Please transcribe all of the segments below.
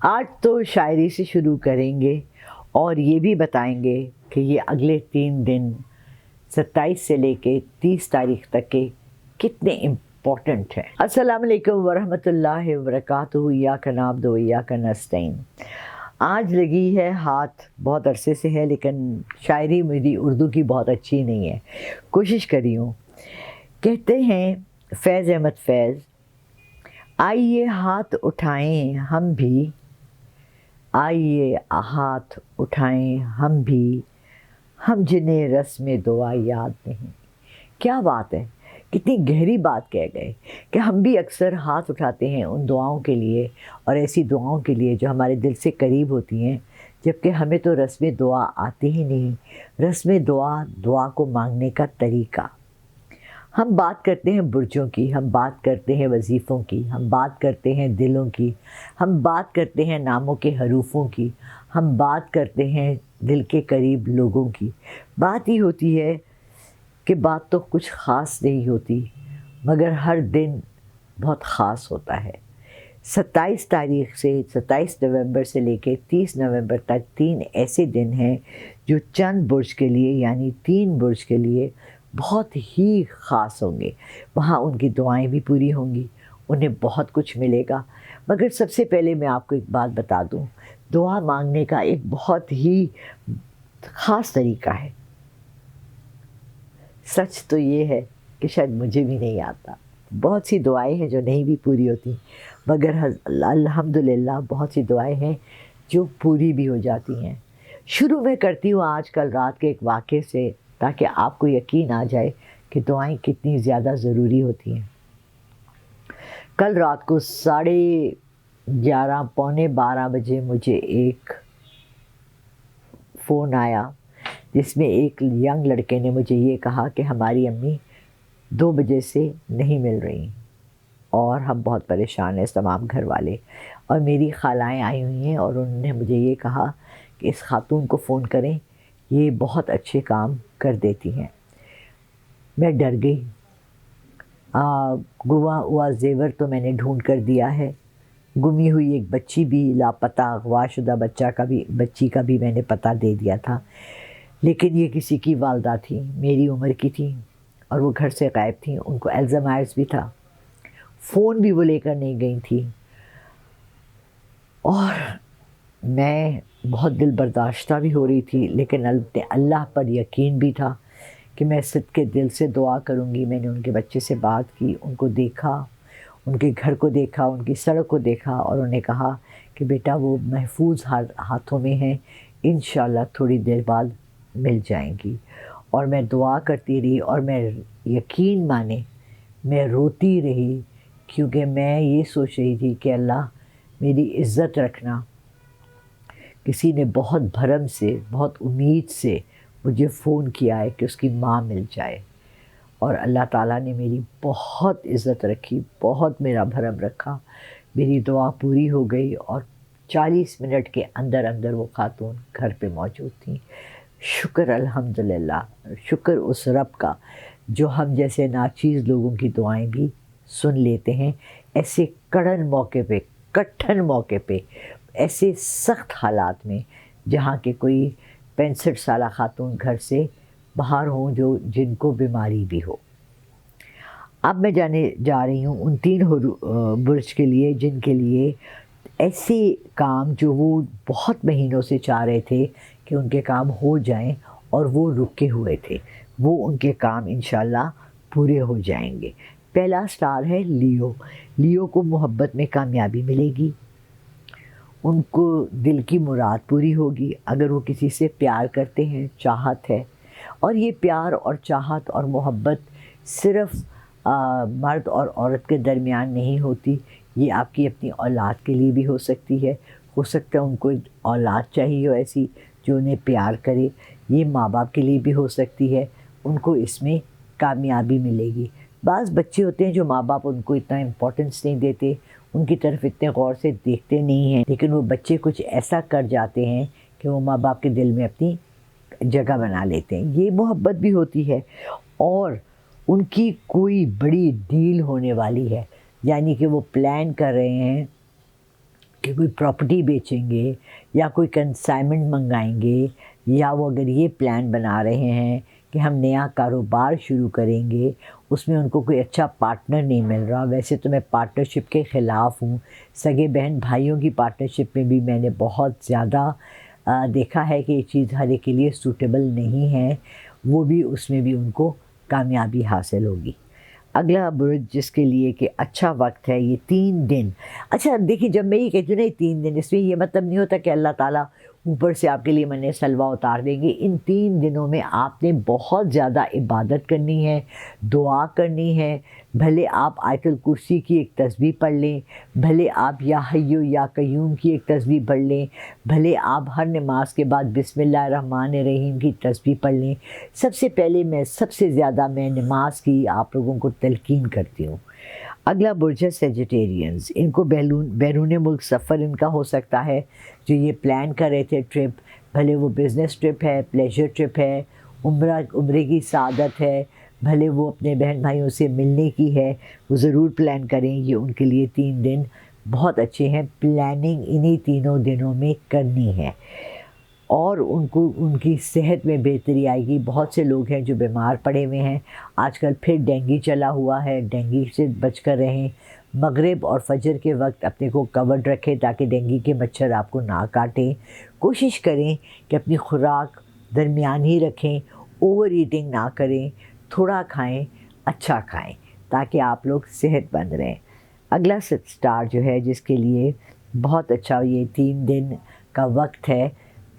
آج تو شاعری سے شروع کریں گے اور یہ بھی بتائیں گے کہ یہ اگلے 3 دن 27 سے لے کے 30 تاریخ تک کے کتنے امپورٹنٹ ہیں۔ السلام علیکم ورحمۃ اللہ وبرکاتہ۔ ایاک نعبد و ایاک نستعین۔ آج لگی ہے ہاتھ، بہت عرصے سے ہے لیکن شاعری میری اردو کی بہت اچھی نہیں ہے، کوشش کری ہوں۔ کہتے ہیں فیض احمد فیض، آئیے ہاتھ اٹھائیں ہم بھی، آئیے ہاتھ اٹھائیں ہم بھی، ہم جنہیں رسم دعا یاد نہیں۔ کیا بات ہے، کتنی گہری بات کہہ گئے کہ ہم بھی اکثر ہاتھ اٹھاتے ہیں ان دعاؤں کے لیے، اور ایسی دعاؤں کے لیے جو ہمارے دل سے قریب ہوتی ہیں، جبکہ ہمیں تو رسم دعا آتی ہی نہیں۔ رسم دعا، دعا کو مانگنے کا طریقہ۔ ہم بات کرتے ہیں برجوں کی، ہم بات کرتے ہیں وظیفوں کی، ہم بات کرتے ہیں دلوں کی، ہم بات کرتے ہیں ناموں کے حروفوں کی، ہم بات کرتے ہیں دل کے قریب لوگوں کی۔ بات ہی ہوتی ہے کہ بات تو کچھ خاص نہیں ہوتی، مگر ہر دن بہت خاص ہوتا ہے۔ 27 نومبر سے لے کے 30 نومبر تک 3 ایسے دن ہیں جو چند برج کے لیے، یعنی 3 برج کے لیے بہت ہی خاص ہوں گے۔ وہاں ان کی دعائیں بھی پوری ہوں گی، انہیں بہت کچھ ملے گا۔ مگر سب سے پہلے میں آپ کو ایک بات بتا دوں، دعا مانگنے کا ایک بہت ہی خاص طریقہ ہے۔ سچ تو یہ ہے کہ شاید مجھے بھی نہیں آتا، بہت سی دعائیں ہیں جو نہیں بھی پوری ہوتی، مگر الحمدللہ بہت سی دعائیں ہیں جو پوری بھی ہو جاتی ہیں۔ شروع میں کرتی ہوں آج کل رات کے ایک واقعے سے، تاکہ آپ کو یقین آ جائے کہ دعائیں کتنی زیادہ ضروری ہوتی ہیں۔ کل رات کو 11:30 پونے 12 بجے مجھے ایک فون آیا، جس میں ایک ینگ لڑکے نے مجھے یہ کہا کہ ہماری امی 2 بجے سے نہیں مل رہی اور ہم بہت پریشان ہیں، تمام گھر والے، اور میری خالائیں آئی ہوئی ہیں اور انہوں نے مجھے یہ کہا کہ اس خاتون کو فون کریں، یہ بہت اچھے کام کر دیتی ہیں۔ میں ڈر گئی۔ گما ہوا زیور تو میں نے ڈھونڈ کر دیا ہے، گمی ہوئی ایک بچی بھی، لاپتہ اغوا شدہ بچی کا بھی میں نے پتہ دے دیا تھا، لیکن یہ کسی کی والدہ تھی، میری عمر کی تھی، اور وہ گھر سے غائب تھیں، ان کو الزائمرز بھی تھا، فون بھی وہ لے کر نہیں گئی تھی، اور میں بہت دل برداشتہ بھی ہو رہی تھی، لیکن اللہ پر یقین بھی تھا کہ میں صدقے دل سے دعا کروں گی۔ میں نے ان کے بچے سے بات کی، ان کو دیکھا، ان کے گھر کو دیکھا، ان کی سڑک کو دیکھا، اور انہیں کہا کہ بیٹا وہ محفوظ ہاتھوں میں ہیں، انشاءاللہ تھوڑی دیر بعد مل جائیں گی۔ اور میں دعا کرتی رہی، اور میں یقین مانے میں روتی رہی، کیونکہ میں یہ سوچ رہی تھی کہ اللہ میری عزت رکھنا۔ کسی نے بہت بھرم سے، بہت امید سے مجھے فون کیا ہے کہ اس کی ماں مل جائے، اور اللہ تعالیٰ نے میری بہت عزت رکھی، بہت میرا بھرم رکھا، میری دعا پوری ہو گئی، اور 40 منٹ کے اندر اندر وہ خاتون گھر پہ موجود تھیں۔ شکر الحمدللہ، شکر اس رب کا جو ہم جیسے ناچیز لوگوں کی دعائیں بھی سن لیتے ہیں، ایسے کڑن موقع پہ، کٹھن موقع پہ، ایسے سخت حالات میں جہاں کہ کوئی 65 سالہ خاتون گھر سے باہر ہوں، جن کو بیماری بھی ہو۔ اب میں جا رہی ہوں ان 3 برج کے لیے، جن کے لیے ایسے کام جو وہ بہت مہینوں سے چاہ رہے تھے کہ ان کے کام ہو جائیں، اور وہ رکے ہوئے تھے، وہ ان کے کام انشاءاللہ پورے ہو جائیں گے۔ پہلا سٹار ہے لیو۔ لیو کو محبت میں کامیابی ملے گی، ان کو دل کی مراد پوری ہوگی، اگر وہ کسی سے پیار کرتے ہیں، چاہت ہے، اور یہ پیار اور چاہت اور محبت صرف مرد اور عورت کے درمیان نہیں ہوتی، یہ آپ کی اپنی اولاد کے لیے بھی ہو سکتی ہے۔ ہو سکتا ہے ان کو اولاد چاہیے ہو ایسی جو انہیں پیار کرے، یہ ماں باپ کے لیے بھی ہو سکتی ہے، ان کو اس میں کامیابی ملے گی۔ بعض بچے ہوتے ہیں جو ماں باپ ان کو اتنا امپورٹنس نہیں دیتے، ان کی طرف اتنے غور سے دیکھتے نہیں ہیں، لیکن وہ بچے کچھ ایسا کر جاتے ہیں کہ وہ ماں باپ کے دل میں اپنی جگہ بنا لیتے ہیں، یہ محبت بھی ہوتی ہے۔ اور ان کی کوئی بڑی ڈیل ہونے والی ہے، یعنی کہ وہ پلان کر رہے ہیں کہ کوئی پراپرٹی بیچیں گے یا کوئی کنسائنمنٹ منگائیں گے، یا وہ اگر یہ پلان بنا رہے ہیں کہ ہم نیا کاروبار شروع کریں گے، اس میں ان کو کوئی اچھا پارٹنر نہیں مل رہا۔ ویسے تو میں پارٹنرشپ کے خلاف ہوں، سگے بہن بھائیوں کی پارٹنرشپ میں بھی میں نے بہت زیادہ دیکھا ہے کہ یہ چیز ہر ایک کے لیے سوٹیبل نہیں ہے، وہ بھی اس میں بھی ان کو کامیابی حاصل ہوگی۔ اگلا برج جس کے لیے کہ اچھا وقت ہے یہ 3 دن۔ اچھا دیکھیے، جب میں یہ کہتی ہوں نا 3 دن، اس میں یہ مطلب نہیں ہوتا کہ اللہ تعالیٰ اوپر سے آپ کے لیے من سلوہ اتار دیں گے۔ ان 3 دنوں میں آپ نے بہت زیادہ عبادت کرنی ہے، دعا کرنی ہے۔ بھلے آپ آیت الکرسی کی ایک تسبیح پڑھ لیں، بھلے آپ یا حیو یا قیوم کی ایک تسبیح پڑھ لیں، بھلے آپ ہر نماز کے بعد بسم اللہ الرحمن الرحیم کی تسبیح پڑھ لیں۔ سب سے پہلے سب سے زیادہ میں نماز کی آپ لوگوں کو تلقین کرتی ہوں۔ اگلا برج ہے سیجیٹیرینز۔ ان کو بیرون ملک سفر ان کا ہو سکتا ہے، جو یہ پلان کر رہے تھے ٹرپ، بھلے وہ بزنس ٹرپ ہے، پلیجر ٹرپ ہے، عمرے کی سعادت ہے، بھلے وہ اپنے بہن بھائیوں سے ملنے کی ہے، وہ ضرور پلان کریں۔ یہ ان کے لیے 3 دن بہت اچھے ہیں، پلاننگ انہی 3 دنوں میں کرنی ہے، اور ان کو ان کی صحت میں بہتری آئے گی۔ بہت سے لوگ ہیں جو بیمار پڑے ہوئے ہیں آج کل، پھر ڈینگی چلا ہوا ہے، ڈینگی سے بچ کر رہیں۔ مغرب اور فجر کے وقت اپنے کو کورڈ رکھیں تاکہ ڈینگی کے مچھر آپ کو نہ کاٹیں۔ کوشش کریں کہ اپنی خوراک درمیانی رکھیں، اوور ایٹنگ نہ کریں، تھوڑا کھائیں، اچھا کھائیں تاکہ آپ لوگ صحت مند رہیں۔ اگلا سٹار جو ہے جس کے لیے بہت اچھا یہ 3 دن کا وقت ہے،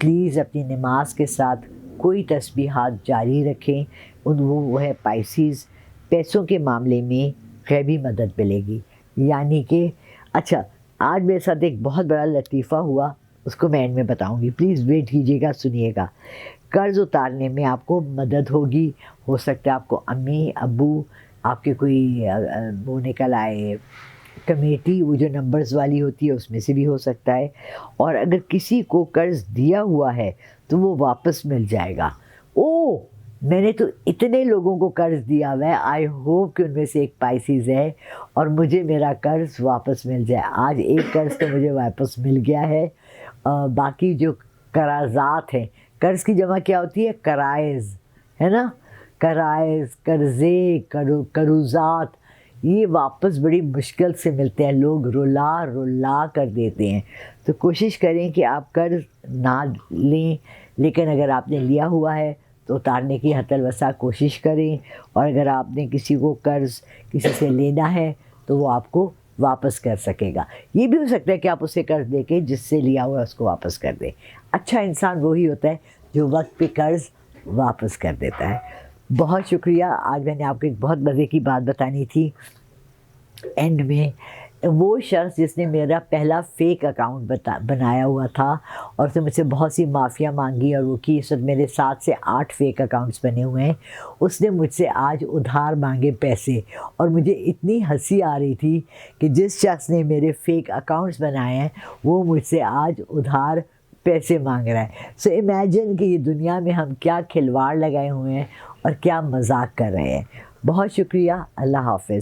پلیز اپنی نماز کے ساتھ کوئی تسبیحات جاری رکھیں۔ وہ ہے پائسیز۔ پیسوں کے معاملے میں غیبی مدد ملے گی، یعنی کہ اچھا آج میرے ساتھ ایک بہت بڑا لطیفہ ہوا، اس کو میں اینڈ میں بتاؤں گی، پلیز ویٹ کیجیے گا، سنیے گا۔ قرض اتارنے میں آپ کو مدد ہوگی، ہو سکتا ہے آپ کو امی ابو آپ کے کوئی وہ نکل آئے کمیٹی، وہ جو نمبرز والی ہوتی ہے اس میں سے بھی ہو سکتا ہے، اور اگر کسی کو قرض دیا ہوا ہے تو وہ واپس مل جائے گا۔ میں نے تو اتنے لوگوں کو قرض دیا ہوا ہے، آئی ہوپ کہ ان میں سے ایک پائسیز ہے اور مجھے میرا قرض واپس مل جائے۔ آج ایک قرض تو مجھے واپس مل گیا ہے۔ باقی جو قراضات ہیں، قرض کی جمع کیا ہوتی ہے؟ قرائض، ہے نا، قرائض، قرضے، قروضات، یہ واپس بڑی مشکل سے ملتے ہیں، لوگ رلا کر دیتے ہیں۔ تو کوشش کریں کہ آپ قرض نہ لیں، لیکن اگر آپ نے لیا ہوا ہے تو اتارنے کی حتی الوسع کوشش کریں، اور اگر آپ نے کسی کو قرض کسی سے لینا ہے تو وہ آپ کو واپس کر سکے گا۔ یہ بھی ہو سکتا ہے کہ آپ اسے قرض دے کے جس سے لیا ہوا ہے اس کو واپس کر دیں۔ اچھا انسان وہی ہوتا ہے جو وقت پہ قرض واپس کر دیتا ہے۔ بہت شکریہ۔ آج میں نے آپ کو ایک بہت مزے کی بات بتانی تھی اینڈ میں۔ وہ شخص جس نے میرا پہلا فیک اکاؤنٹ بنایا ہوا تھا اور اس نے مجھ سے بہت سی معافیاں مانگی، اور وہ کی، اس وقت میرے 7 سے 8 فیک اکاؤنٹس بنے ہوئے ہیں، اس نے مجھ سے آج ادھار مانگے پیسے، اور مجھے اتنی ہنسی آ رہی تھی کہ جس شخص نے میرے فیک اکاؤنٹس بنائے ہیں وہ مجھ سے آج ادھار پیسے مانگ رہا ہے۔ سو امیجن کہ یہ دنیا میں ہم کیا کھلواڑ لگائے ہوئے ہیں اور کیا مذاق کر رہے ہیں۔ بہت شکریہ، اللہ حافظ۔